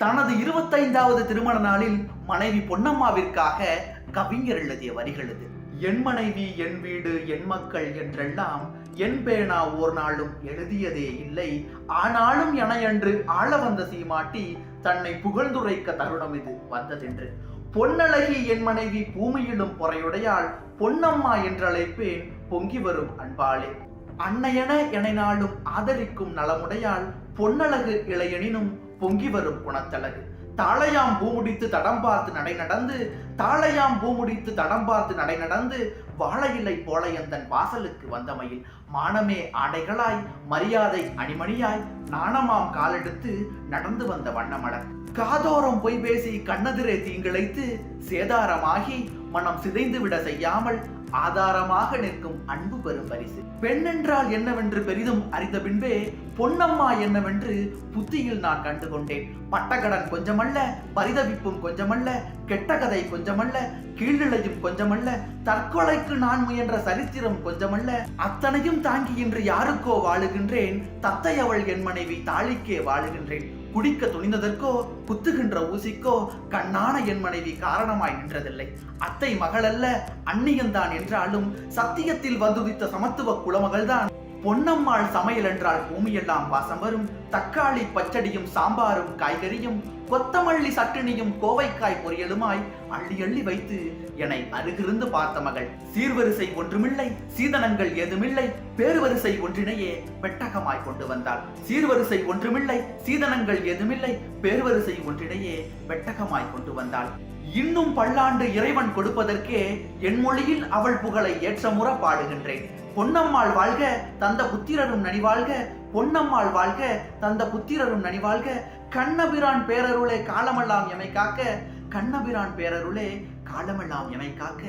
தனது 25வது திருமண நாளில் மனைவி பொன்னம்மாவிற்காக கவிஞர் எழுதிய வரிகள் இது. என் மனைவி, என் வீடு, என் மக்கள் என்றெல்லாம் என் பேனா ஓர் நாளும் எழுதியதே இல்லை. ஆனாலும் எனையன்று ஆள வந்த சீமாட்டி தன்னை புகழ்ந்துரைக்க தருணம் இது வந்ததென்று. பொன்னழகி என் மனைவி, பூமியிலும் பொறையுடையாள், பொன்னம்மா என்றழைப்பேன் பொங்கி வரும் அன்பாளே. அன்னையென எனை நாளும் ஆதரிக்கும் நலமுடையாள், பொன்னழகு இளையனினும் பொங்கி வரும் குணத்தழகு. தாளையாம் பூமுடித்து தடம் பார்த்து நடை நடந்து, தாளையாம் பூமுடித்து தடம் பார்த்து நடை நடந்து, வாழையிலை போல எந்தன் வாசலுக்கு வந்தமையில் மானமே ஆடைகளாய், மரியாதை அணிமணியாய், நாணமாம் காலெடுத்து நடந்து வந்த வண்ணமலர். காதோரம் பொய் பேசி கண்ணெதிரே தீங்கிழைத்து, சேதாரமாகி மனம் சிதைந்து விட செய்யாமல் ஆதாரமாக நிற்கும் அன்பு பெரும் பரிசு. பெண் என்றால் என்னவென்று பெரிதும் அறிந்த பின்பே பொன்னம்மா என்னவென்று புத்தியில் நான் கண்டுகொண்டேன். பட்டக்கடன் கொஞ்சமல்ல, பரிதவிப்பும் கொஞ்சமல்ல, கெட்ட கதை கொஞ்சமல்ல, கீழ்நிலையும் கொஞ்சமல்ல, தற்கொலைக்கு நான் முயன்ற சரித்திரம் கொஞ்சமல்ல. அத்தனையும் தாங்கி இன்று யாருக்கோ வாழுகின்றேன். தத்தை அவள் என் மனைவி, தாளிக்கே வாழுகின்றேன். குடிக்க துணிந்ததற்கோ குத்துகின்ற ஊசிக்கோ கண்ணான என் மனைவி காரணமாய் நின்றதில்லை. அத்தை மகளல்ல, அந்நியன்தான் என்றாலும் சத்தியத்தில் வந்துதித்த சமத்துவ குலமகள்தான் பொன்னம்மாள். சமையல் என்றால் பூமியெல்லாம் வாசம் வரும். தக்காளி பச்சடியும் சாம்பாரும் காய்கறியும் கொத்தமல்லி சட்டினியும் கோவைக்காய் பொரியலுமாய் அள்ளி அள்ளி வைத்து என்னை அருகிருந்து பார்த்த மகள். சீர்வரிசை ஒன்றுமில்லை, சீதனங்கள் ஏதுமில்லை, பேர்வரிசை ஒன்றினையே பெட்டகமாய் கொண்டு வந்தாள். சீர்வரிசை ஒன்றுமில்லை, சீதனங்கள் ஏதுமில்லை, பேர்வரிசை ஒன்றினையே பெட்டகமாய் கொண்டு வந்தாள். இன்னும் பல்லாண்டு இறைவன் கொடுப்பதற்கே என் மொழியில் அவள் புகழை ஏற்றமுற பாடுகின்றேன். பொன்னம்மாள் வாழ்க, தந்த புத்திரரும் நனிவாழ்க. பொன்னம்மாள் வாழ்க, தந்த புத்திரரும் நனிவாழ்க. கண்ணபிரான் பேரருளே காலமெல்லாம் எமை காக்க. கண்ணபிரான் பேரருளே காலமெல்லாம் எமை காக்க.